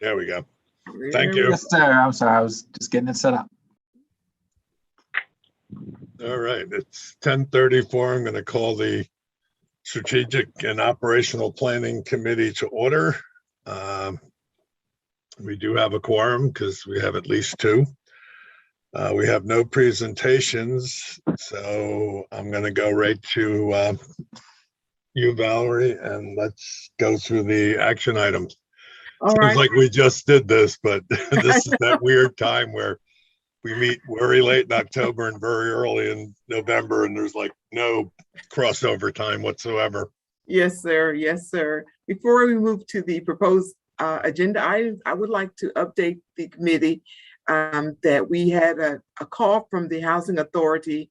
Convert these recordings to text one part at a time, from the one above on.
There we go. Thank you. Yes, sir. I'm sorry. I was just getting it set up. All right. It's 10:34. I'm going to call the Strategic and Operational Planning Committee to order. We do have a quorum because we have at least two. We have no presentations, so I'm going to go right to you, Valerie, and let's go through the action items. All Seems right. like we just did this, but this is that weird time where we meet very late in October and very early in November, and there's like no crossover time whatsoever. Yes, sir. Yes, sir. Before we move to the proposed agenda items, I would like to update the committee that we had a call from the Housing Authority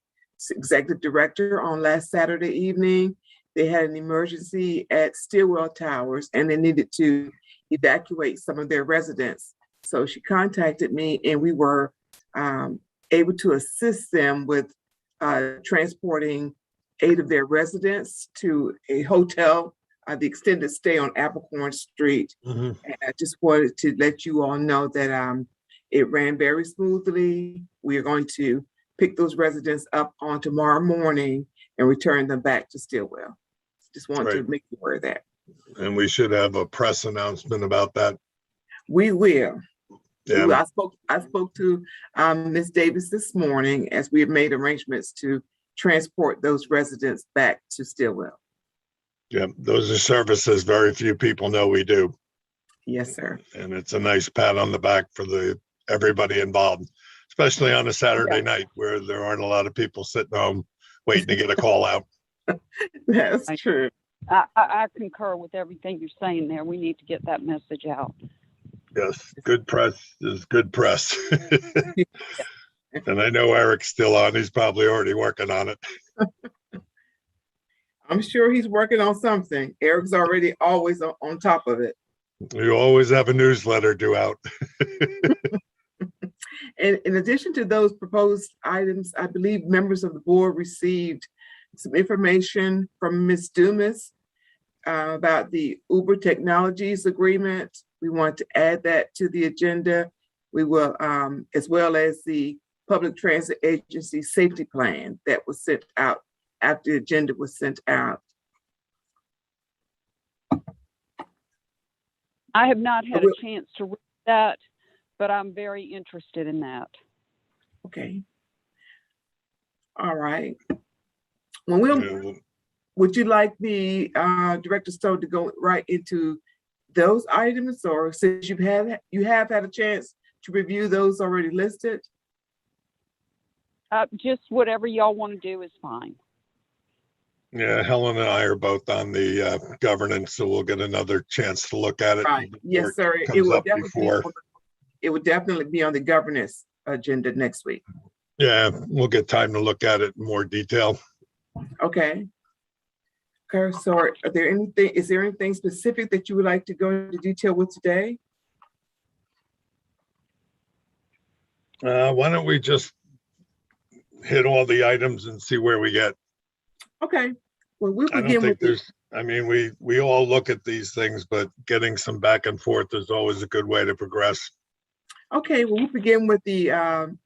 Executive Director on last Saturday evening. They had an emergency at Stillwell Towers and they needed to evacuate some of their residents. So she contacted me and we were able to assist them with transporting 8 of their residents to a hotel, the extended stay on Abercorn Street. Mm-hmm. And I just wanted to let you all know that it ran very smoothly. We are going to pick those residents up on tomorrow morning and return them back to Stillwell. Just wanted to make you aware of that. And we should have a press announcement about that. We will. Yeah. I spoke to Ms. Davis this morning as we have made arrangements to transport those residents back to Stillwell. Yeah, those are services very few people know we do. Yes, sir. And it's a nice pat on the back for everybody involved, especially on a Saturday night where there aren't a lot of people sitting home waiting to get a call out. That's true. I concur with everything you're saying there. We need to get that message out. Yes, good press is good press. And I know Eric's still on. He's probably already working on it. I'm sure he's working on something. Eric's already always on top of it. You always have a newsletter due out. And in addition to those proposed items, I believe members of the board received some information from Ms. Dumas about the Uber Technologies agreement. We want to add that to the agenda. We will, as well as the Public Transit Agency Safety Plan that was sent out after the agenda was sent out. I have not had a chance to read that, but I'm very interested in that. Okay. All right. Well, would you like the Director Stone to go right into those items, or since you have had a chance to review those already listed? Just whatever y'all want to do is fine. Yeah, Helen and I are both on the governance, so we'll get another chance to look at it. Right. Yes, sir. It would definitely be on the governance agenda next week. Yeah, we'll get time to look at it in more detail. Okay. Okay, so is there anything specific that you would like to go into detail with today? Why don't we just hit all the items and see where we get? Okay. Well, we'll I don't begin think with we all look at these things, but getting some back and forth is always a good way to progress. Okay, well, we'll begin with the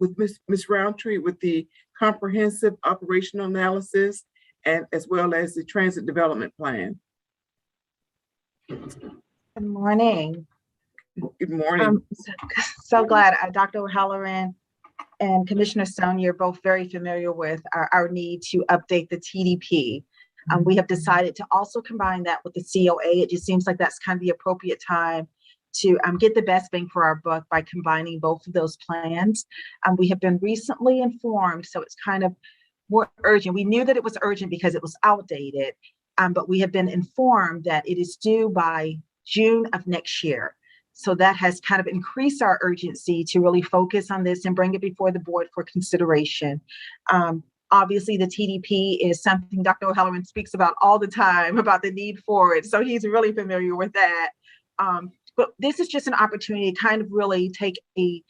with Ms. Roundtree with the comprehensive operational analysis and as well as the transit development plan. Good morning. Good morning. I'm so glad Dr. O'Halloran and Commissioner Stone, you're both very familiar with our need to update the TDP. We have decided to also combine that with the COA. It just seems like that's kind of the appropriate time to get the best bang for our buck by combining both of those plans. We have been recently informed, so it's kind of more urgent. We knew that it was urgent because it was outdated, but we have been informed that it is due by June of next year. So that has kind of increased our urgency to really focus on this and bring it before the board for consideration. Obviously, the TDP is something Dr. O'Halloran speaks about all the time, about the need for it. So he's really familiar with that. But this is just an opportunity to kind of really take a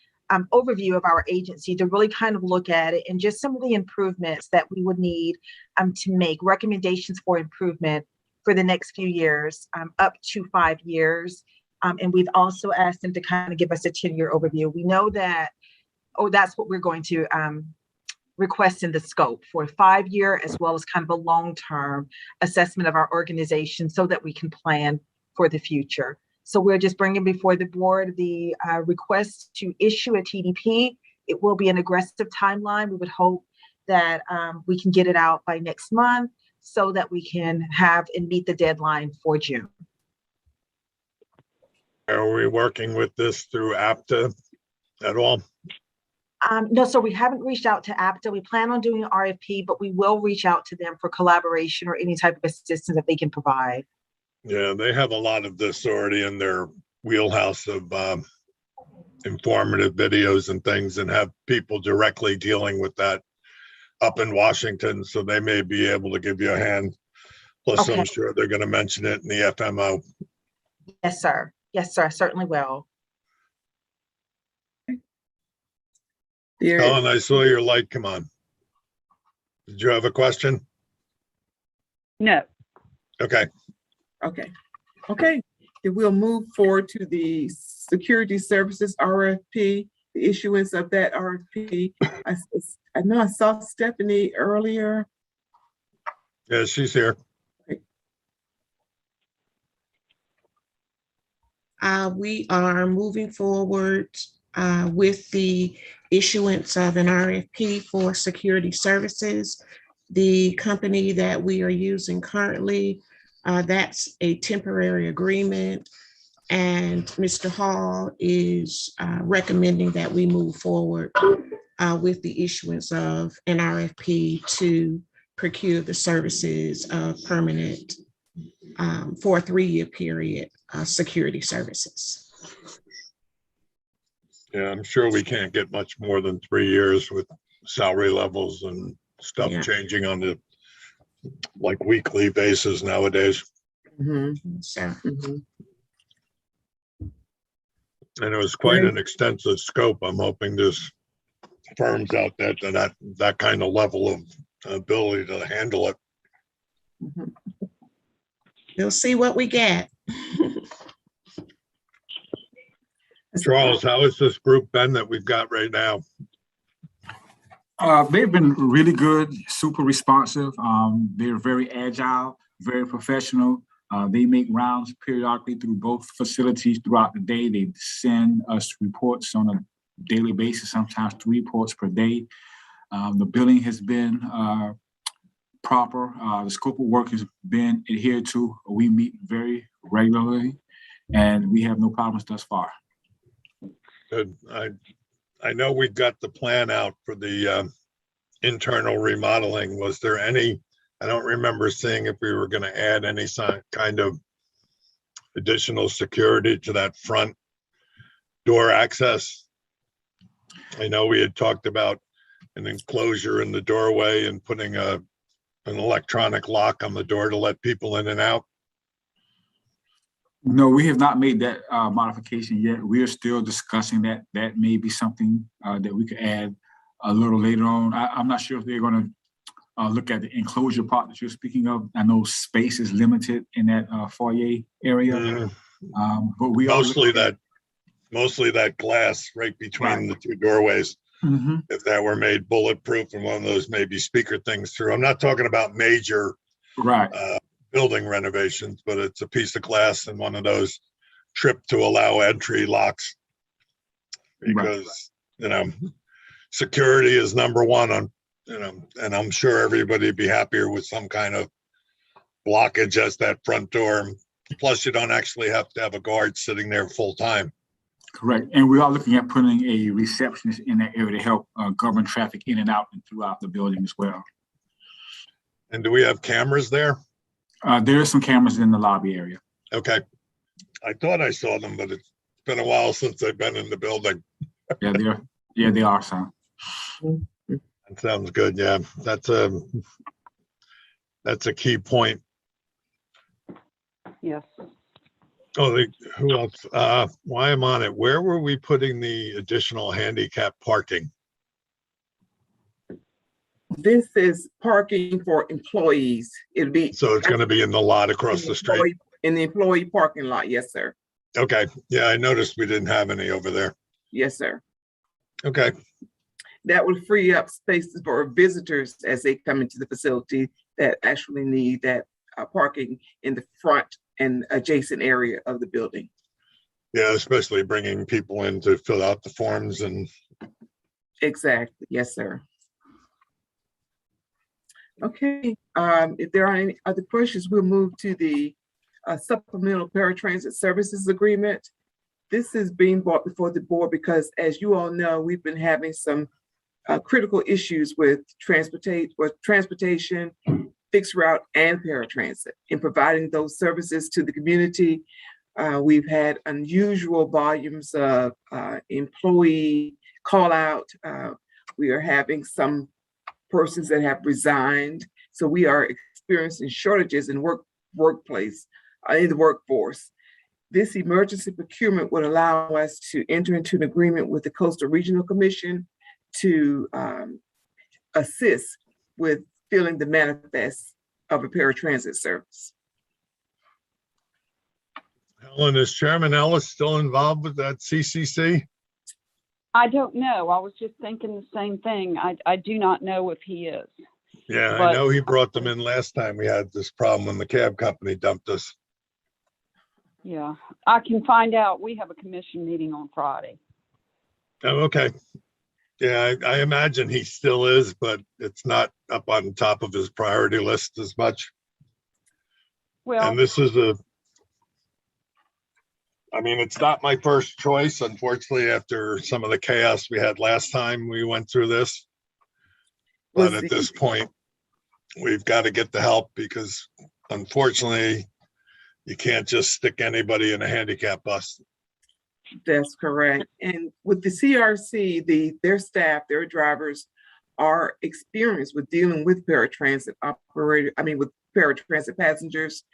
overview of our agency, to really kind of look at it and just some of the improvements that we would need to make, recommendations for improvement for the next few years, up to 5 years. And we've also asked them to kind of give us a 10-year overview. We know that, that's what we're going to request in the scope for a 5-year as well as kind of a long-term assessment of our organization so that we can plan for the future. So we're just bringing before the board the request to issue a TDP. It will be an aggressive timeline. We would hope that we can get it out by next month so that we can have and meet the deadline for June. Are we working with this through APTA at all? No, so we haven't reached out to APTA. We plan on doing an RFP, but we will reach out to them for collaboration or any type of assistance that they can provide. Yeah, they have a lot of this already in their wheelhouse of informative videos and things, and have people directly dealing with that up in Washington. So they may be able to give you a hand. Plus, Okay. I'm sure they're going to mention it in the FMO. Yes, sir. Yes, sir. I certainly will. Helen, I saw your light come on. Did you have a question? No. Okay. Okay. Then we'll move forward to the security services RFP, the issuance of that RFP. I know I saw Stephanie earlier. Yeah, she's here. We are moving forward with the issuance of an RFP for security services. The company that we are using currently, that's a temporary agreement, and Mr. Hall is recommending that we move forward with the issuance of an RFP to procure the services of permanent for a 3-year period, security services. Yeah, I'm sure we can't get much more than 3 years with salary levels and stuff changing on the weekly basis nowadays. So And it was quite an extensive scope. I'm hoping there's firms out there that kind of level of ability to handle it. we'll see what we get. Charles, how has this group been that we've got right now? They've been really good, super responsive. They're very agile, very professional. They make rounds periodically through both facilities throughout the day. They send us reports on a daily basis, sometimes 3 reports per day. The billing has been proper. The scope of work has been adhered to. We meet very regularly, and we have no problems thus far. Good. I know we've got the plan out for the internal remodeling. Was there any, I don't remember seeing if we were going to add any kind of additional security to that front door access. I know we had talked about an enclosure in the doorway and putting an electronic lock on the door to let people in and out. No, we have not made that modification yet. We are still discussing that. That may be something that we could add a little later on. I'm not sure if they're going to look at the enclosure part that you're speaking of. I know space is limited in that foyer area, but we mostly that glass right between the 2 doorways. If that were made bulletproof and one of those maybe speaker things through. I'm not talking about major building renovations, but it's a piece of glass and one of those trip to allow entry locks, because security is number one on, and I'm sure everybody'd be happier with some kind of blockage as that front door. Plus, you don't actually have to have a guard sitting there full time. Correct. And we are looking at putting a receptionist in that area to help govern traffic in and out and throughout the building as well. And do we have cameras there? There are some cameras in the lobby area. Okay. I thought I saw them, but it's been a while since they've been in the building. They are, son. That sounds good. Yeah, that's a key point. Yes. Oh, who else? Why I'm on it. Where were we putting the additional handicap parking? This is parking for employees. It'll be. So it's going to be in the lot across the street. In the employee parking lot, yes, sir. Okay, yeah, I noticed we didn't have any over there. Yes, sir. Okay, That would free up spaces for visitors as they come into the facility that actually need that parking in the front and adjacent area of the building. yeah, especially bringing people in to fill out the forms and, Exactly. Yes, sir. Okay, if there are any other questions, we'll move to the supplemental paratransit services agreement. This is being brought before the board because, as you all know, we've been having some critical issues with transportation, fixed route, and paratransit in providing those services to the community. We've had unusual volumes of employee call out. We are having some persons that have resigned. So we are experiencing shortages in workplace, in the workforce. This emergency procurement would allow us to enter into an agreement with the Coastal Regional Commission to assist with filling the manifest of a paratransit service. Helen, is Chairman Ellis still involved with that CCC? I don't know. I was just thinking the same thing. I do not know if he is. Yeah, I But- know he brought them in last time we had this problem when the cab company dumped us. Yeah, I can find out. We have a commission meeting on Friday. Oh, okay. Yeah, I imagine he still is, but it's not up on top of his priority list as much. Well, And this is I mean, it's not my first choice, unfortunately, after some of the chaos we had last time we went through this. But at this point, we've got to get the help because unfortunately, you can't just stick anybody in a handicap bus. That's correct. And with the CRC, their staff, their drivers are experienced with dealing with paratransit with paratransit passengers.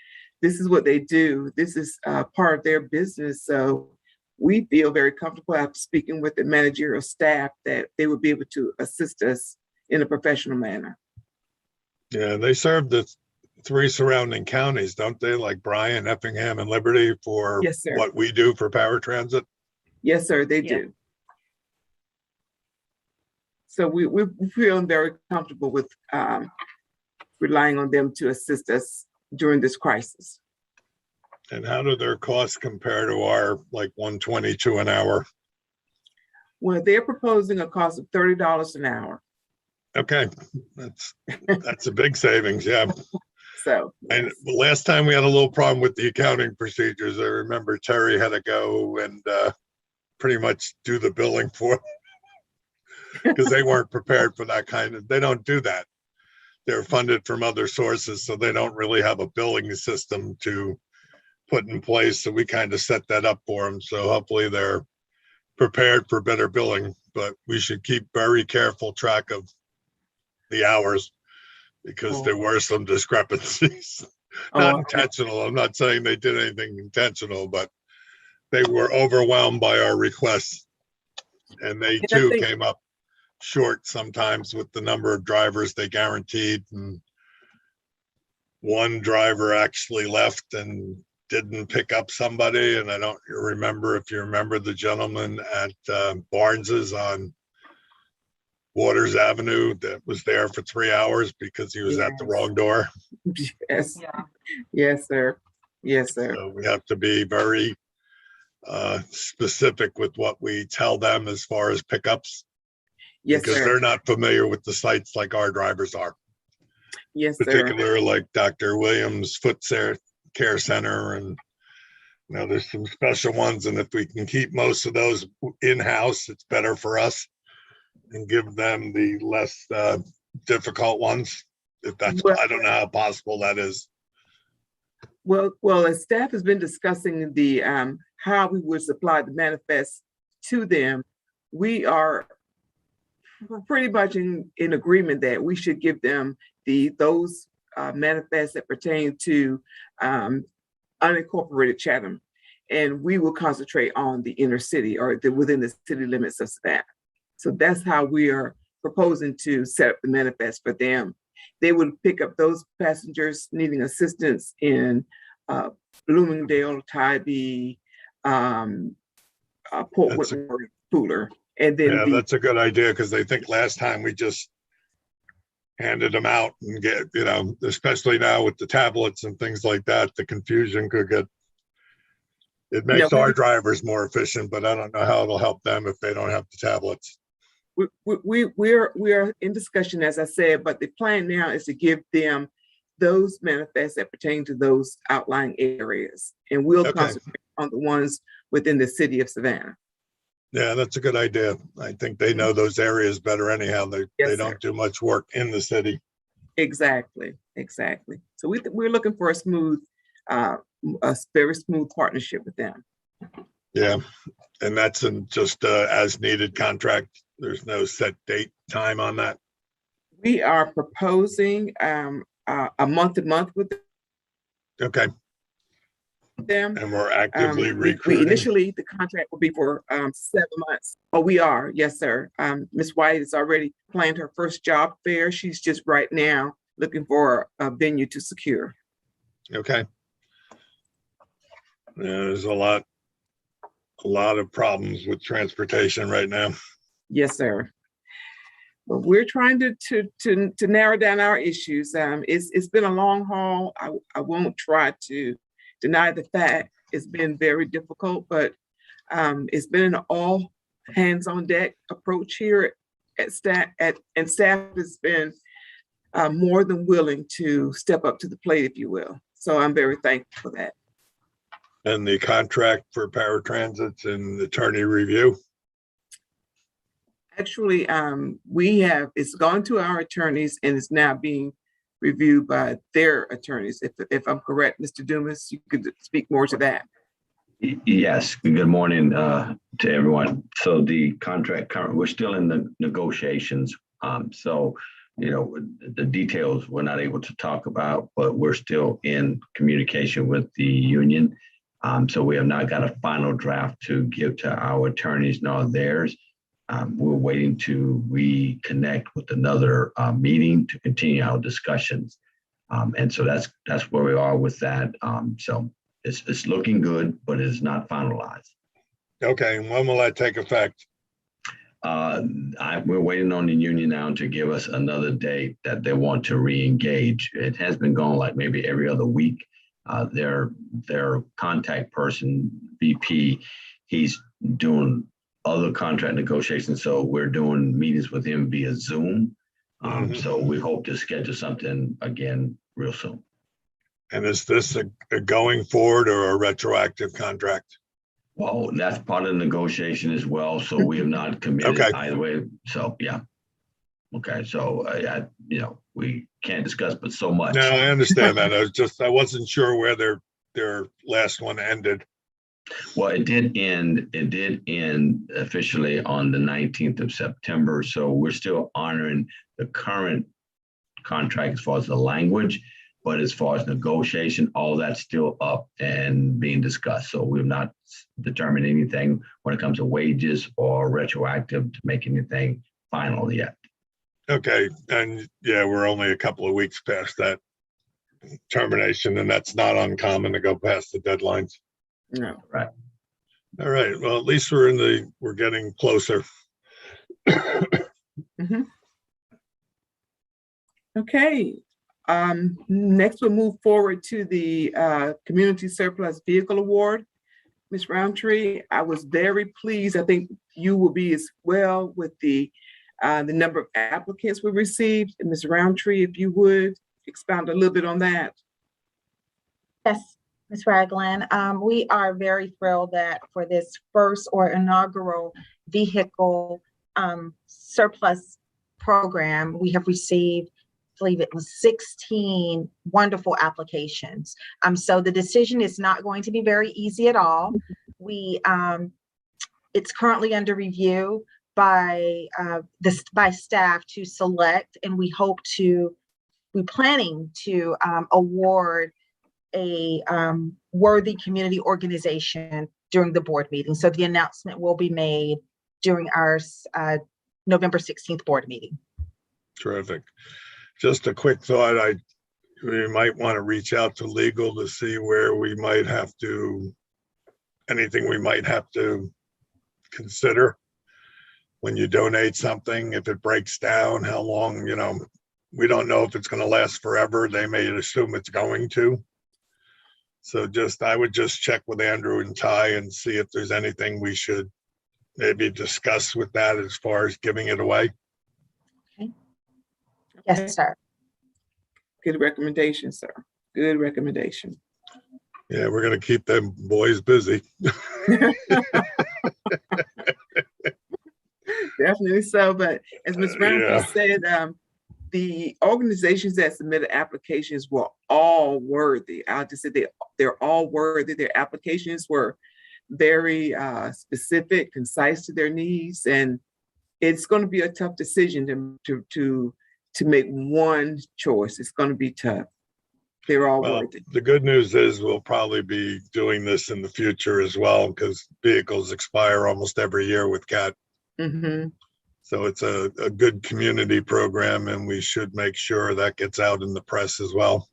This is what they do. This is part of their business. So we feel very comfortable after speaking with the managerial staff that they would be able to assist us in a professional manner. Yeah, they serve the 3 surrounding counties, don't they? Like Bryan, Effingham, and Liberty for Yes, sir. what we do for paratransit. Yes, sir, they Yeah. do. So we're feeling very comfortable with relying on them to assist us during this crisis. And how do their costs compare to our like 122 an hour? Well, they're proposing a cost of $30 an hour. Okay, that's a big savings, yeah. So, And yes. the last time we had a little problem with the accounting procedures, I remember Terry had to go and pretty much do the billing for because they weren't prepared for that they don't do that. They're funded from other sources, so they don't really have a billing system to put in place. So we kind of set that up for them. So hopefully they're prepared for better billing, but we should keep very careful track of the hours because there were some discrepancies. Not intentional. I'm not saying they did anything intentional, but they were overwhelmed by our requests. And they too came up short sometimes with the number of drivers they guaranteed. And one driver actually left and didn't pick up somebody. And I don't remember if you remember the gentleman at Barnes's on Waters Avenue that was there for 3 hours because he was at the wrong door. Yes. yeah. Yes, sir. Yes, sir. So we have to be very specific with what we tell them as far as pickups. Yes, because sir. they're not familiar with the sites like our drivers are. Yes, sir. Particular like Dr. Williams Foot Care Center, and there's some special ones. And if we can keep most of those in-house, it's better for us and give them the less difficult ones. If that's, I don't know how possible that is. Well, as staff has been discussing the how we would supply the manifest to them, we are pretty much in agreement that we should give them those manifests that pertain to unincorporated Chatham, and we will concentrate on the inner city or within the city limits of Savannah. So that's how we are proposing to set up the manifest for them. They would pick up those passengers needing assistance in Bloomingdale, Tybee, Port That's Whitworth cooler. And then Yeah, that's a good idea, because they think last time we just handed them out and get, especially now with the tablets and things like that, the confusion could get, it makes our drivers more efficient, but I don't know how it'll help them if they don't have the tablets. we're in discussion, as I said, but the plan now is to give them those manifests that pertain to those outlying areas. And we'll concentrate on the ones within the city of Savannah. Yeah, that's a good idea. I think they know those areas better anyhow. They don't do much work in the city. Exactly. So we're looking for a very smooth partnership with them. Yeah, and that's in just as needed contract. There's no set date time on that. We are proposing a month to month with Okay. them. And we're actively recruiting. Initially, the contract will be for 7 months. Oh, we are, yes, sir. Ms. White has already planned her first job fair. She's just right now looking for a venue to secure. Okay. Yeah, there's a lot of problems with transportation right now. Yes, sir. But we're trying to narrow down our issues. It's been a long haul. I won't try to deny the fact it's been very difficult, but it's been an all hands on deck approach here at staff, and staff has been more than willing to step up to the plate, if you will. So I'm very thankful for that. And the contract for paratransits and attorney review. Actually, it's gone to our attorneys and it's now being reviewed by their attorneys. If I'm correct, Mr. Dumas, you could speak more to that. Yes, good morning to everyone. So the contract, we're still in the negotiations. So, the details we're not able to talk about, but we're still in communication with the union. So we have not got a final draft to give to our attorneys nor theirs. We're waiting to reconnect with another meeting to continue our discussions. And so that's where we are with that. So it's looking good, but it's not finalized. Okay, and when will that take effect? We're waiting on the union now to give us another date that they want to re-engage. It has been going like maybe every other week. Their contact person, VP, he's doing other contract negotiations. So we're doing meetings with him via Zoom. So we hope to schedule something again real soon. And is this a going forward or a retroactive contract? Well, that's part of the negotiation as well. So we have not committed either way. So, yeah. Okay. So, we can't discuss, but so much. No, I understand that. I wasn't sure where their last one ended. Well, it did end officially on the 19th of September. So we're still honoring the current contract as far as the language, but as far as negotiation, all that's still up and being discussed. So we've not determined anything when it comes to wages or retroactive to make anything final yet. Okay. And yeah, we're only a couple of weeks past that termination, and that's not uncommon to go past the deadlines. No. Right. All right. Well, at least we're getting closer. Okay. Next we'll move forward to the Community Surplus Vehicle Award. Ms. Roundtree, I was very pleased. I think you will be as well with the number of applicants we received. And Ms. Roundtree, if you would expound a little bit on that. Yes, Ms. Ragland. We are very thrilled that for this first or inaugural vehicle surplus program, we have received, I believe it was 16 wonderful applications. So the decision is not going to be very easy at all. It's currently under review by staff to select, and we're planning to award a worthy community organization during the board meeting. So the announcement will be made during our November 16th board meeting. Terrific. Just a quick thought, we might want to reach out to legal to see where we might have to anything we might have to consider when you donate something, if it breaks down, how long, we don't know if it's going to last forever. They may assume it's going to. So I would just check with Andrew and Ty and see if there's anything we should maybe discuss with that as far as giving it away. Yes, sir. Good recommendation, sir. Good recommendation. Yeah, we're going to keep them boys busy. Definitely so, but as Ms. Roundtree Yeah. said, the organizations that submitted applications were all worthy. I'll just say they're all worthy. Their applications were very specific, concise to their needs, and it's going to be a tough decision to make one choice. It's going to be tough. They're all Well, worthy. the good news is we'll probably be doing this in the future as well, because vehicles expire almost every year with CAT. Mm-hmm. So it's a good community program, and we should make sure that gets out in the press as well.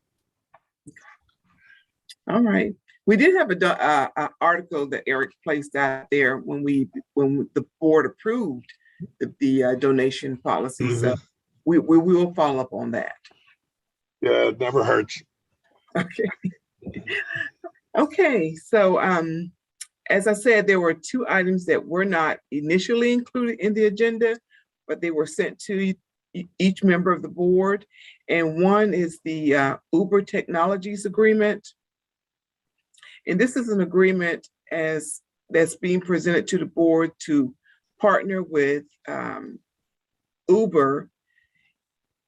All right. We did have a article that Eric placed out there when the board approved the donation policy. So we will follow up on that. Yeah, it never hurts. Okay. Okay. So as I said, there were two items that were not initially included in the agenda, but they were sent to each member of the board. And one is the Uber Technologies agreement. And this is an agreement that's being presented to the board to partner with Uber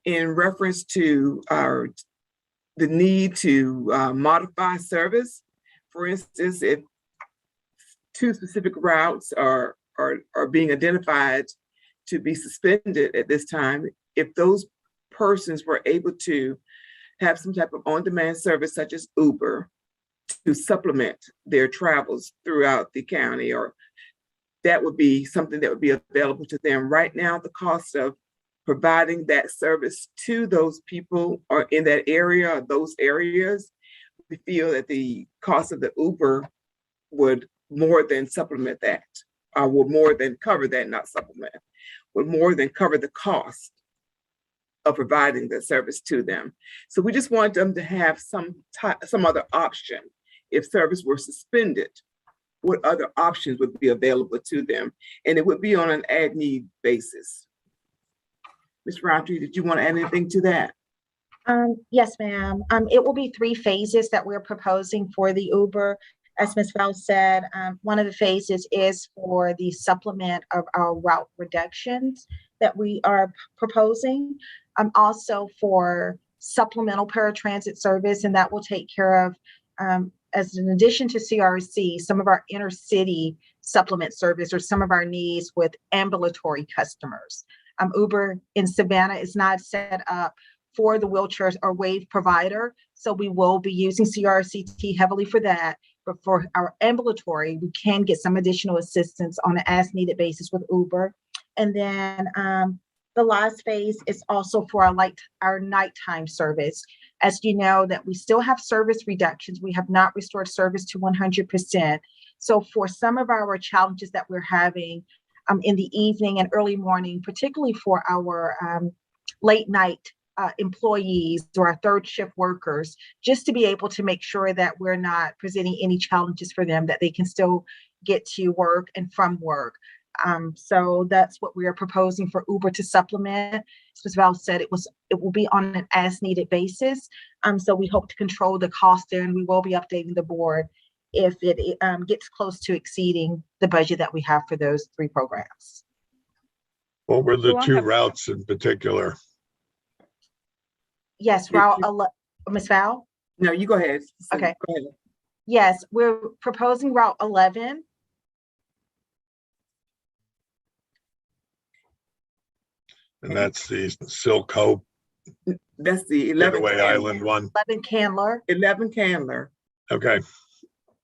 in reference to the need to modify service. For instance, if two specific routes are being identified to be suspended at this time, if those persons were able to have some type of on-demand service such as Uber to supplement their travels throughout the county, or that would be something that would be available to them. Right now, the cost of providing that service to those people or in that area or those areas, we feel that the cost of the Uber would more than supplement that, would more than cover that, not supplement, would more than cover the cost of providing the service to them. So we just want them to have some other option. If service were suspended, what other options would be available to them? And it would be on an as-need basis. Ms. Roundtree, did you want to add anything to that? Yes, ma'am. It will be 3 phases that we're proposing for the Uber. As Ms. Bell said, one of the phases is for the supplement of our route reductions that we are proposing. Also for supplemental paratransit service, and that will take care of, as an addition to CRC, some of our inner city supplement service or some of our needs with ambulatory customers. Uber in Savannah is not set up for the wheelchairs or wave provider, so we will be using CRCT heavily for that. But for our ambulatory, we can get some additional assistance on an as-needed basis with Uber. And then the last phase is also for our nighttime service. As you know, that we still have service reductions. We have not restored service to 100%. So for some of our challenges that we're having in the evening and early morning, particularly for our late night employees or our third shift workers, just to be able to make sure that we're not presenting any challenges for them, that they can still get to work and from work. So that's what we are proposing for Uber to supplement. As Val said, it will be on an as-needed basis. So we hope to control the cost there, and we will be updating the board if it gets close to exceeding the budget that we have for those 3 programs. What were the So I 2 have- routes in particular? Yes, Ms. Val? No, you go ahead. Okay. Go ahead. Yes, we're proposing Route 11. And that's the Silk Hope That's the 11 Getaway Island one. 11 Candler 11 Candler, Okay.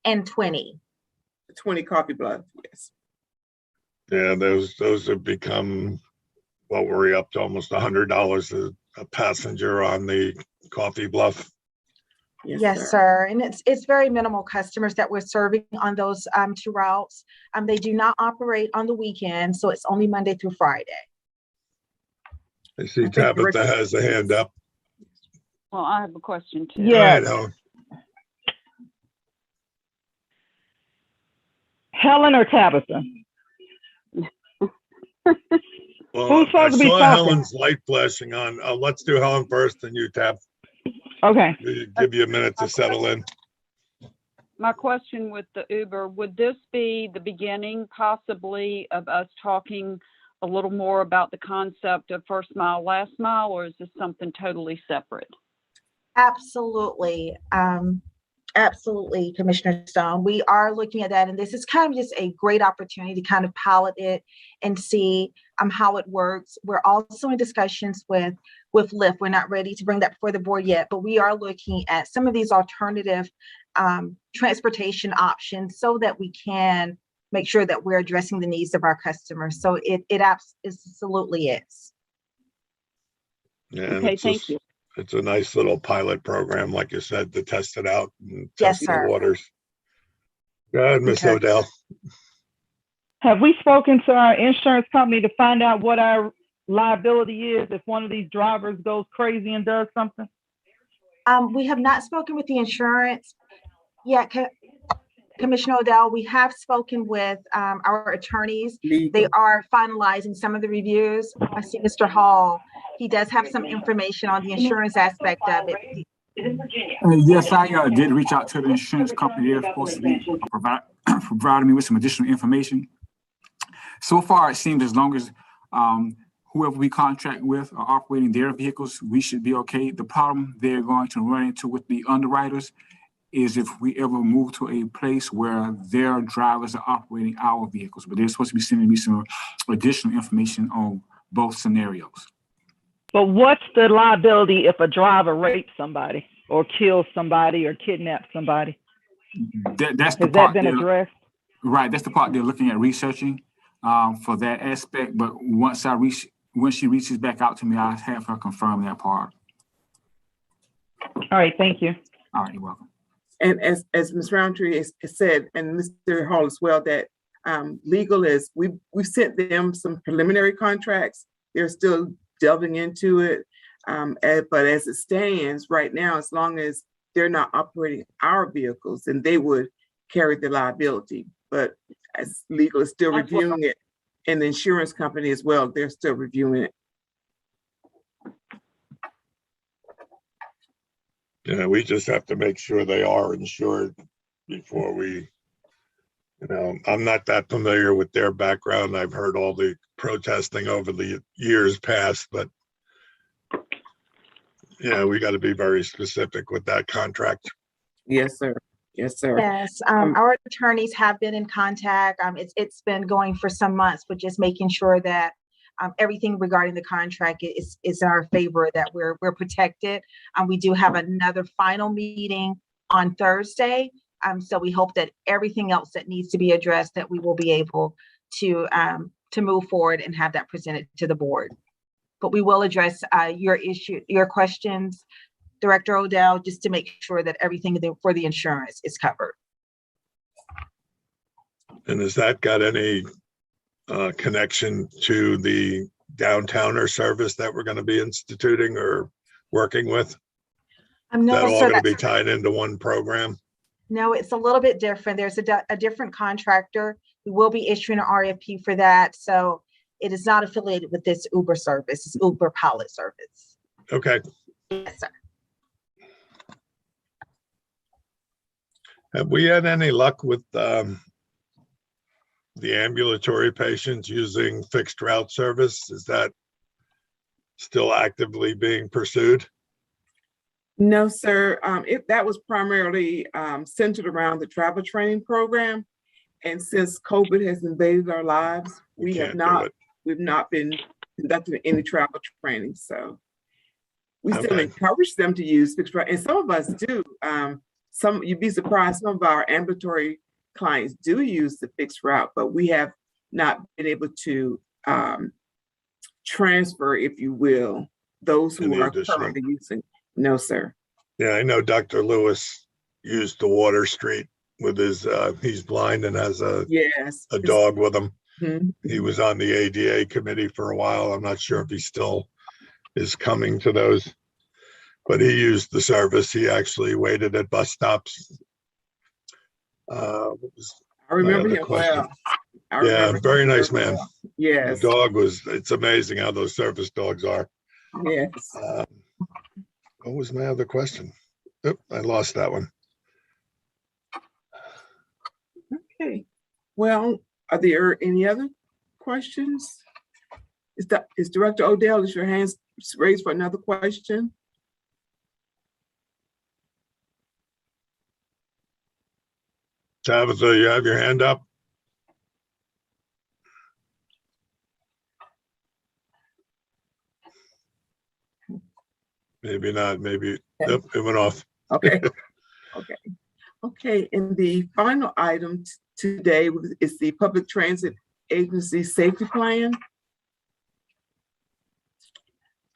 and 20. 20 Coffee Bluff. Yes. Yeah, those have become, what were we up to, almost $100 a passenger on the Coffee Bluff. Yes, sir. And it's very minimal customers that we're serving on those two routes. They do not operate on the weekend, so it's only Monday through Friday. I see Tabitha has a hand up. Well, I have a question too. Yeah. Go ahead, Helen. Helen or Tabitha? Well, Who's I supposed to be saw talking? Helen's light flashing on. Let's do Helen first and you, Tab. Okay. Give you a minute to settle in. My question with the Uber, would this be the beginning possibly of us talking a little more about the concept of first mile, last mile, or is this something totally separate? Absolutely. Absolutely, Commissioner Stone. We are looking at that, and this is kind of just a great opportunity to kind of pilot it and see how it works. We're also in discussions with Lyft. We're not ready to bring that before the board yet, but we are looking at some of these alternative transportation options so that we can make sure that we're addressing the needs of our customers. So it absolutely is. Yeah, and Okay, thank you. It's a nice little pilot program, like you said, to test it out and Yes, test the sir. waters. Go ahead, Ms. Okay. Odell. Have we spoken to our insurance company to find out what our liability is if one of these drivers goes crazy and does something? We have not spoken with the insurance yet, Commissioner Odell. We have spoken with our attorneys. They are finalizing some of the reviews. I see Mr. Hall. He does have some information on the insurance aspect of it. Yes, I did reach out to the insurance company. They're supposed to be providing me with some additional information. So far, it seems as long as whoever we contract with are operating their vehicles, we should be okay. The problem they're going to run into with the underwriters is if we ever move to a place where their drivers are operating our vehicles, but they're supposed to be sending me some additional information on both scenarios. But what's the liability if a driver rapes somebody or kills somebody or kidnaps somebody? That's the Has part that been addressed? Right, that's the part they're looking at researching for that aspect. But once she reaches back out to me, I'll have her confirm that part. All right, thank you. All right, you're welcome. And as Ms. Roundtree has said, and Mr. Hall as well, that legal is, we sent them some preliminary contracts. They're still delving into it. But as it stands right now, as long as they're not operating our vehicles, then they would carry the liability. But as legal is still reviewing it, and the insurance company as well, they're still reviewing it. Yeah, we just have to make sure they are insured before we, I'm not that familiar with their background. I've heard all the protesting over the years past, but yeah, we got to be very specific with that contract. Yes, sir. Yes, sir. Yes, our attorneys have been in contact. It's been going for some months, but just making sure that everything regarding the contract is in our favor, that we're protected. We do have another final meeting on Thursday. So we hope that everything else that needs to be addressed, that we will be able to move forward and have that presented to the board. But we will address your questions, Director Odell, just to make sure that everything for the insurance is covered. And has that got any connection to the downtowner service that we're going to be instituting or working with? No, Is that all sir, going to be tied into one program? No, it's a little bit different. There's a different contractor. We will be issuing an RFP for that. So it is not affiliated with this Uber service. It's Uber pilot service. Okay. Yes, sir. Have we had any luck with the ambulatory patients using fixed route service? Is that still actively being pursued? No, sir. That was primarily centered around the travel training program. And since COVID has invaded our lives, we've not been conducting any travel training. So we still encourage them to use fixed route, and some of us do. You'd be surprised, some of our ambulatory clients do use the fixed route, but we have not been able to transfer, if you will, those who are currently using. No, sir. Yeah, I know Dr. Lewis used the Water Street with his, he's blind and has Yes. a dog with him. Mhm. He was on the ADA committee for a while. I'm not sure if he still is coming to those, but he used the service. He actually waited at bus stops. What was I remember other him question? well. I Yeah, remember him very nice man. well. The Yes, dog was, it's amazing how those service dogs are. yes. What was my other question? Oop, I lost that one. Okay. Well, are there any other questions? Is Director Odell, is your hands raised for another question? Tabitha, you have your hand up? Maybe not, maybe, nope, it went off. Okay, okay. Okay, and the final item today is the Public Transit Agency Safety Plan.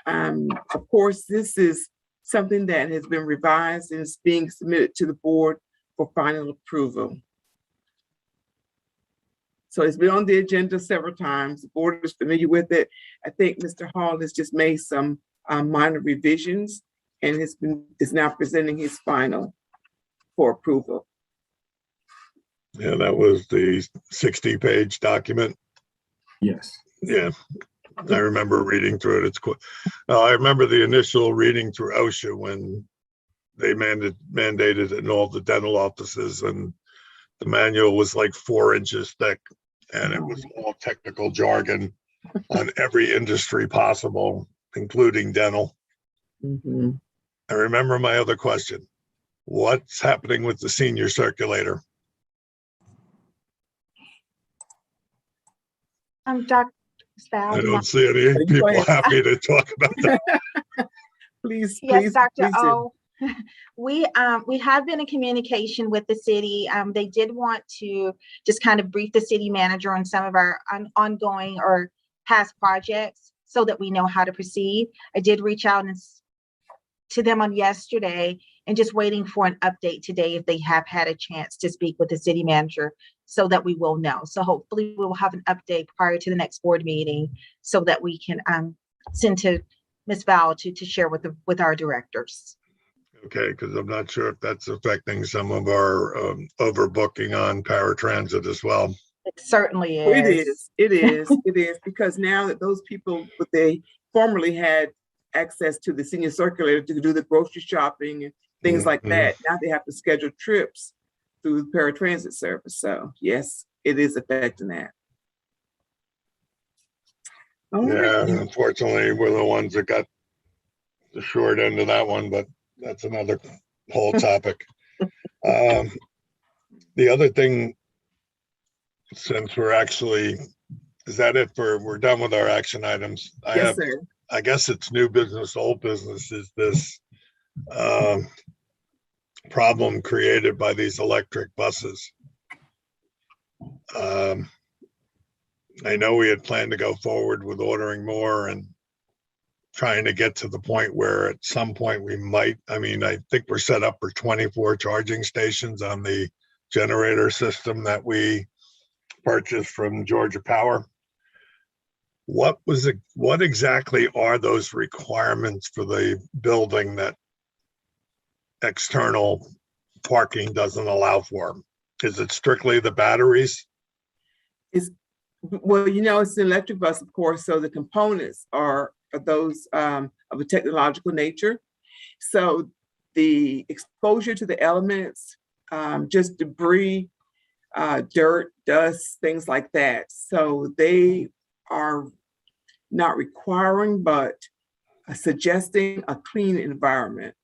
Of course, this is something that has been revised and is being submitted to the board for final approval. So it's been on the agenda several times. The board is familiar with it. I think Mr. Hall has just made some minor revisions and is now presenting his final for approval. Yeah, that was the 60-page document. Yes. Yeah, I remember reading through it. It's cool. I remember the initial reading through OSHA when they mandated it in all the dental offices, and the manual was like 4 inches thick, and it was all technical jargon on every industry possible, including dental. Mhm. I remember my other question. What's happening with the senior circulator? Dr. I Stout. don't see any Go people ahead. happy to talk about that. Please, Yes, please, Dr. please do. O. We have been in communication with the city. They did want to just kind of brief the city manager on some of our ongoing or past projects so that we know how to proceed. I did reach out to them on yesterday and just waiting for an update today if they have had a chance to speak with the city manager so that we will know. So hopefully we will have an update prior to the next board meeting so that we can send to Ms. Val to share with our directors. Okay, because I'm not sure if that's affecting some of our overbooking on paratransit as well. It certainly It is. is, it is, it is, because now that those people, but they formerly had access to the senior circulator to do the grocery shopping and things like that, now they have to schedule trips through the paratransit service. So yes, it is affecting that. All Yeah, right. unfortunately, we're the ones that got the short end of that one, but that's another whole topic. The other thing, since we're actually, is that it we're done with our action items? Yes, sir. I guess it's new business, old business is this problem created by these electric buses. I know we had planned to go forward with ordering more and trying to get to the point where at some point we might, I mean, I think we're set up for 24 charging stations on the generator system that we purchased from Georgia Power. What exactly are those requirements for the building that external parking doesn't allow for? Is it strictly the batteries? Well, it's an electric bus, of course, so the components are those of a technological nature. So the exposure to the elements, just debris, dirt, dust, things like that. So they are not requiring, but suggesting a clean environment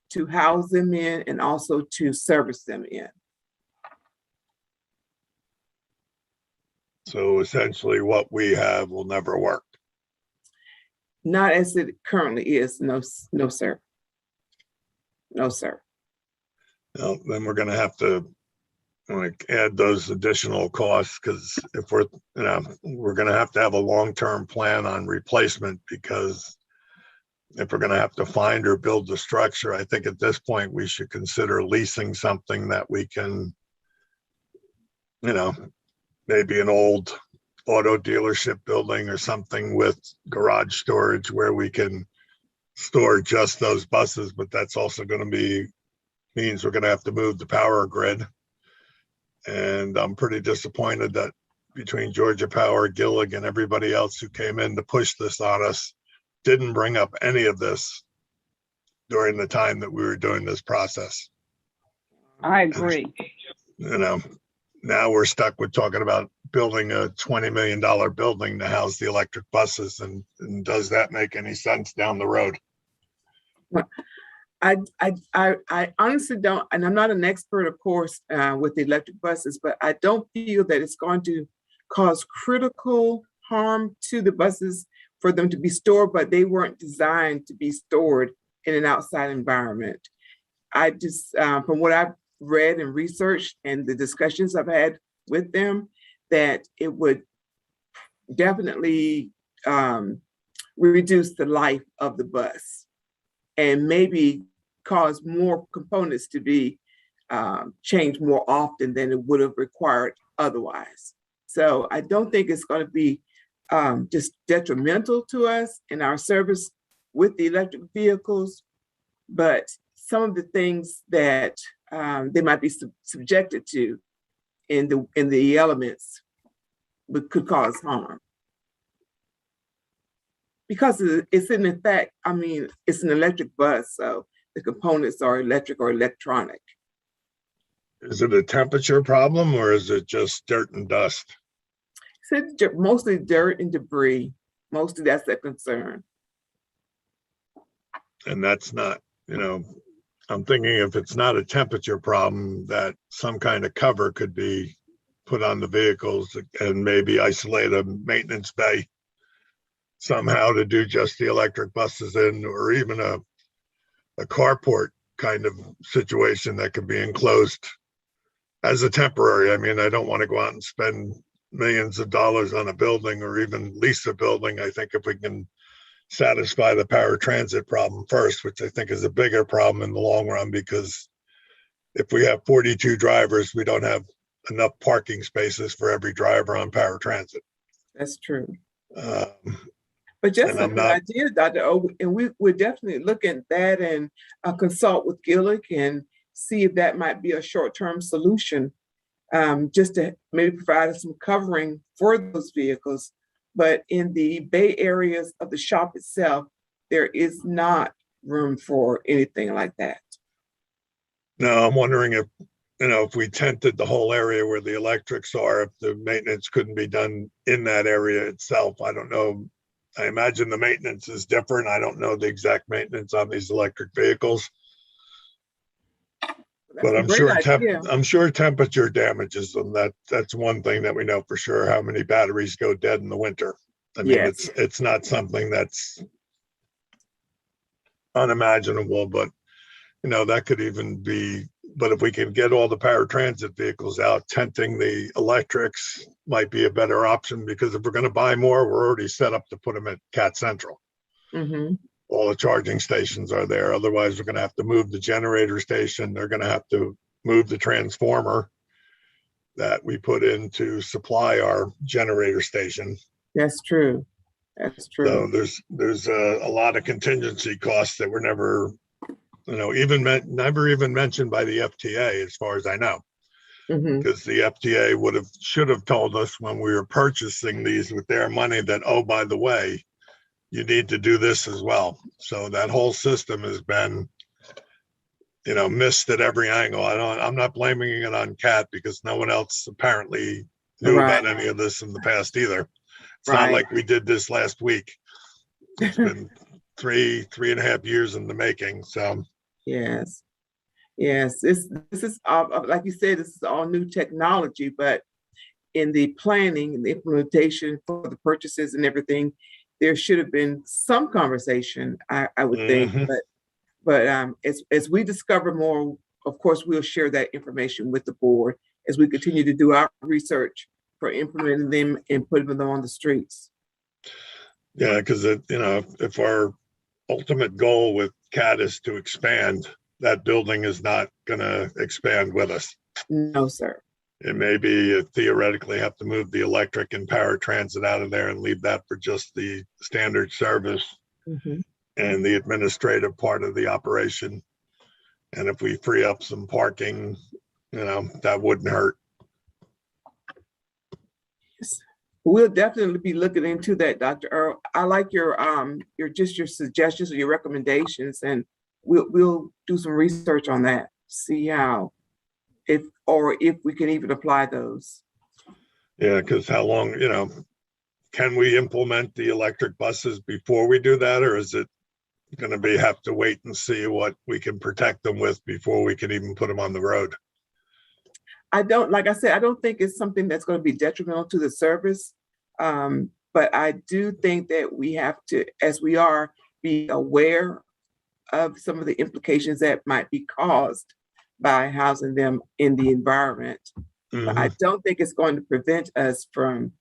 to house them in and also to service them in. So essentially what we have will never work. Not as it currently is. No, no, sir. No, sir. Well, then we're gonna have to add those additional costs, because if we're gonna have to have a long-term plan on replacement, because if we're gonna have to find or build the structure, I think at this point, we should consider leasing something that we can, maybe an old auto dealership building or something with garage storage where we can store just those buses, but that's also gonna means we're gonna have to move the power grid. And I'm pretty disappointed that between Georgia Power, Gillig, and everybody else who came in to push this on us, didn't bring up any of this during the time that we were doing this process. I agree. Now we're stuck with talking about building a $20 million building to house the electric buses. And does that make any sense down the road? I honestly don't, and I'm not an expert, of course, with the electric buses, but I don't feel that it's going to cause critical harm to the buses for them to be stored, but they weren't designed to be stored in an outside environment. I just, from what I've read and researched and the discussions I've had with them, that it would definitely reduce the life of the bus and maybe cause more components to be changed more often than it would have required otherwise. So I don't think it's going to be just detrimental to us in our service with the electric vehicles, but some of the things that they might be subjected to in the elements could cause harm. Because it's in effect, it's an electric bus, so the components are electric or electronic. Is it a temperature problem or is it just dirt and dust? It's mostly dirt and debris. Mostly that's the concern. And that's not, I'm thinking if it's not a temperature problem, that some kind of cover could be put on the vehicles and maybe isolate a maintenance bay somehow to do just the electric buses in, or even a carport kind of situation that could be enclosed as a temporary. I don't want to go out and spend millions of dollars on a building or even lease a building. I think if we can satisfy the paratransit problem first, which I think is a bigger problem in the long run, because if we have 42 drivers, we don't have enough parking spaces for every driver on paratransit. That's true. But just an idea, Dr. O, and we're definitely looking at that and consult with Gillig and see if that might be a short-term solution, just to maybe provide us some covering for those vehicles. But in the Bay areas of the shop itself, there is not room for anything like that. No, I'm wondering if we tented the whole area where the electrics are, if the maintenance couldn't be done in that area itself. I don't know. I imagine the maintenance is different. I don't know the exact maintenance on these electric vehicles. But I'm sure temperature damages them. That's one thing that we know for sure, how many batteries go dead in the winter. Yes. It's not something that's unimaginable, but that could even be, but if we can get all the paratransit vehicles out, tenting the electrics might be a better option, because if we're going to buy more, we're already set up to put them at Cat Central. Mm-hmm. All the charging stations are there. Otherwise, we're going to have to move the generator station. They're going to have to move the transformer that we put in to supply our generator station. That's true. That's true. So there's a lot of contingency costs that were never, never even mentioned by the FTA, as far as I know. Because the FTA should have told us when we were purchasing these with their money that, oh, by the way, you need to do this as well. So that whole system has been, missed at every angle. I'm not blaming it on CAT, because no one else apparently knew about any of this in the past either. It's not like we did this last week. It's been three and a half years in the making. So yes. This is like you said, this is all new technology, but in the planning and the implementation for the purchases and everything, there should have been some conversation, I would think. But as we discover more, of course, we'll share that information with the board as we continue to do our research for implementing them and putting them on the streets. Yeah, because if our ultimate goal with CAT is to expand. That building is not gonna expand with us. No, sir. It may be theoretically have to move the electric and power transit out of there and leave that for just the standard service and the administrative part of the operation. And if we free up some parking, that wouldn't hurt. We'll definitely be looking into that, Dr. Earl. I like your suggestions or your recommendations, and we'll do some research on that, see how, if we can even apply those. Yeah, because how long, can we implement the electric buses before we do that, or is it going to have to wait and see what we can protect them with before we can even put them on the road? Like I said, I don't think it's something that's going to be detrimental to the service. But I do think that we have to, as we are, be aware of some of the implications that might be caused by housing them in the environment. But I don't think it's going to prevent us from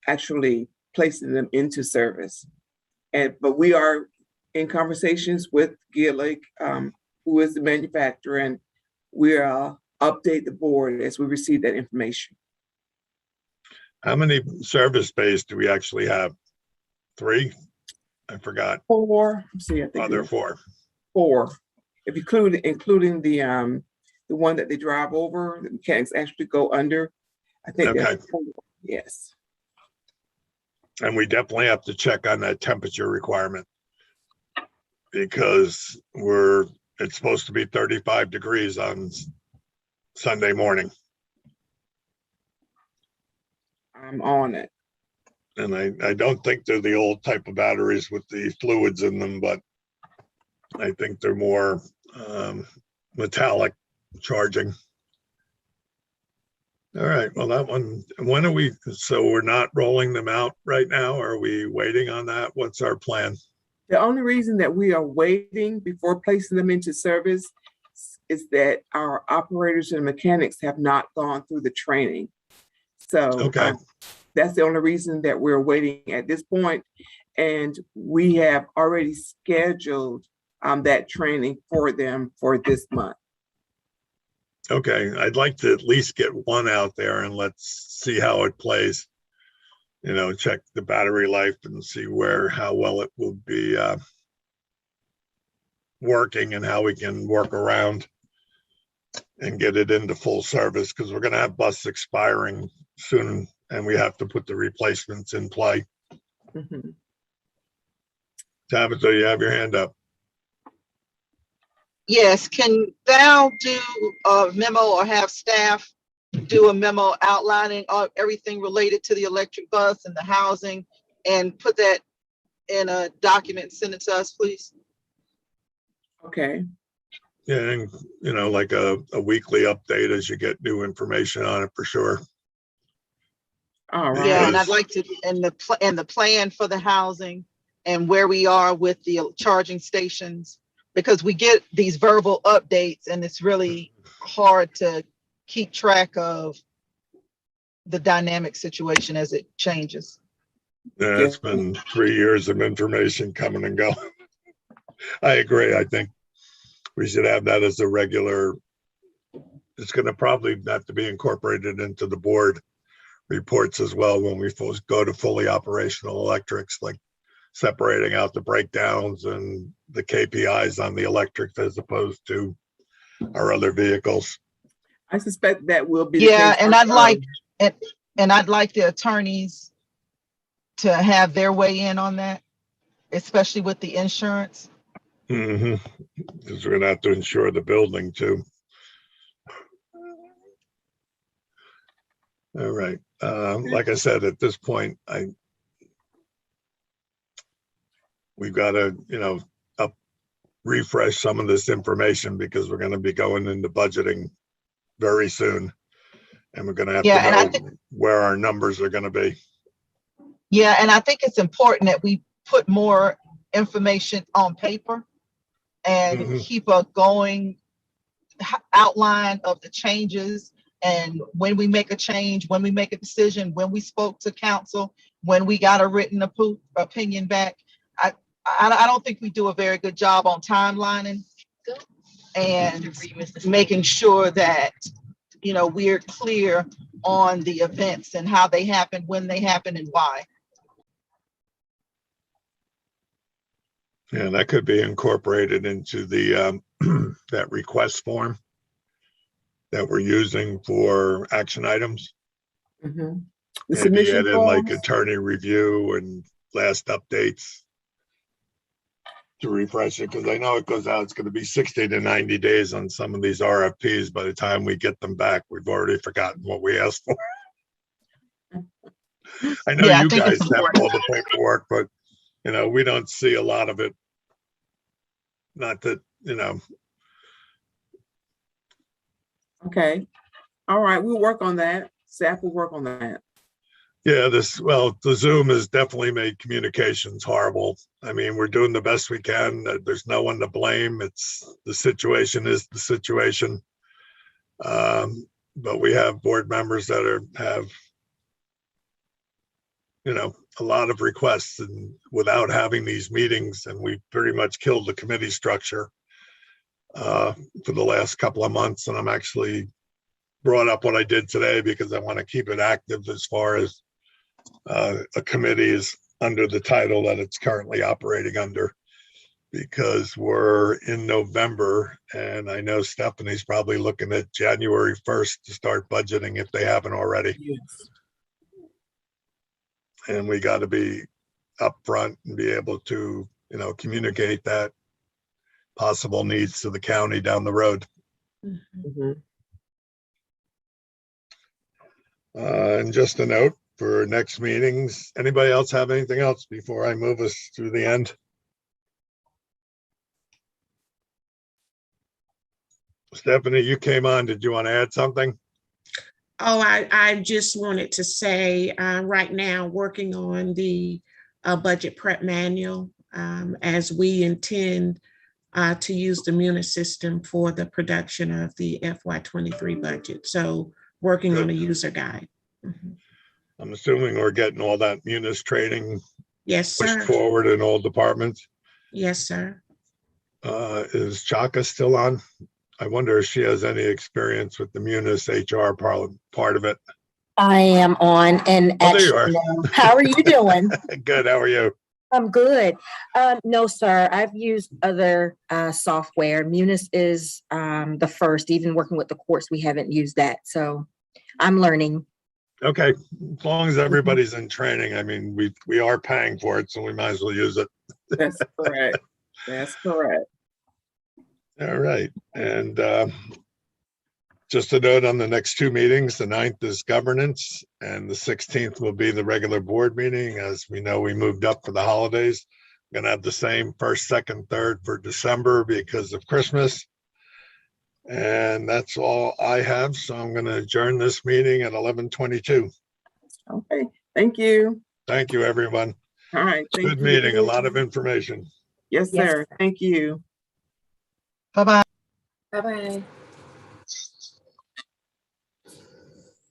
actually placing them into service. But we are in conversations with Gillig, who is the manufacturer, and we'll update the board as we receive that information. How many service bays do we actually have? 3? I forgot. 4. Let's see, I think There are 4. 4. If including the one that they drive over, the mechanics actually go under. I think that's 4. Yes. And we definitely have to check on that temperature requirement, because it's supposed to be 35 degrees on Sunday morning. I'm on it. And I don't think they're the old type of batteries with the fluids in them, but I think they're more metallic charging. All right, well, that one, when are we, so we're not rolling them out right now? Are we waiting on that? What's our plan? The only reason that we are waiting before placing them into service is that our operators and mechanics have not gone through the training. So that's the only reason that we're waiting at this point. And we have already scheduled that training for them for this month. Okay, I'd like to at least get one out there and let's see how it plays. Check the battery life and see how well it will be working and how we can work around and get it into full service, because we're going to have buses expiring soon and we have to put the replacements in play. Tabitha, you have your hand up. Yes, can thou do a memo or have staff do a memo outlining everything related to the electric bus and the housing, and put that in a document and send it to us, please? Okay. Yeah, and like a weekly update as you get new information on it, for sure. All right. Yeah, and I'd like to, and the plan for the housing and where we are with the charging stations, because we get these verbal updates and it's really hard to keep track of the dynamic situation as it changes. Yeah, it's been 3 years of information coming and going. I agree. I think we should have that as a regular. It's going to probably have to be incorporated into the board reports as well when we go to fully operational electrics, like separating out the breakdowns and the KPIs on the electrics as opposed to our other vehicles. I suspect that will be. Yeah, and I'd like the attorneys to have their way in on that, especially with the insurance. Because we're going to have to insure the building too. All right. Like I said, at this point, we've got to, refresh some of this information, because we're going to be going into budgeting very soon. And we're going to have to know where our numbers are going to be. Yeah, and I think it's important that we put more information on paper and keep a going outline of the changes, and when we make a change, when we make a decision, when we spoke to council, when we got a written opinion back. I don't think we do a very good job on timelining and making sure that, you know, we're clear on the events and how they happen, when they happen, and why. Yeah, that could be incorporated into the that request form that we're using for action items. The Maybe submission add in like forms. attorney review and last updates to refresh it, because I know it goes out, it's going to be 60 to 90 days on some of these RFPs. By the time we get them back, we've already forgotten what we asked for. I know Yeah, I you think guys it's have important. all the paperwork, but you know, we don't see a lot of it. Not that, you know. Okay. All right, we'll work on that. Staff will work on that. Yeah, the Zoom has definitely made communications horrible. I mean, we're doing the best we can. There's no one to blame. The situation is the situation. But we have board members that have, you know, a lot of requests, and without having these meetings, and we pretty much killed the committee structure for the last couple of months. And I'm actually brought up what I did today because I want to keep it active as far as a committee is under the title that it's currently operating under, because we're in November and I know Stephanie's probably looking at January 1st to start budgeting if they haven't already. Yes. And we got to be upfront and be able to, you know, communicate that possible needs to the county down the road. And just a note for next meetings, anybody else have anything else before I move us to the end? Stephanie, you came on. Did you want to add something? Oh, I just wanted to say, right now, working on the budget prep manual, as we intend to use the Munis system for the production of the FY23 budget. So working on a user guide. I'm assuming we're getting all that Munis training Yes, pushed sir. forward in all departments. Yes, sir. Is Chaka still on? I wonder if she has any experience with the Munis HR part of it. I am on, and Oh, there you actually, are. how are you doing? Good. How are you? I'm good. No, sir, I've used other software. Munis is the first. Even working with the courts, we haven't used that. So I'm learning. Okay. As long as everybody's in training, I mean, we are paying for it, so we might as well use it. That's correct. That's correct. All right. And just a note on the next two meetings, the 9th is governance and the 16th will be the regular board meeting. As we know, we moved up for the holidays. Going to have the same first, second, third for December because of Christmas. And that's all I have. So I'm going to adjourn this meeting at 11:22. Okay. Thank you. Thank you, everyone. All right. Thank Good you. meeting. A lot of information. Yes, Yes. sir. Thank you. Bye-bye. Bye-bye.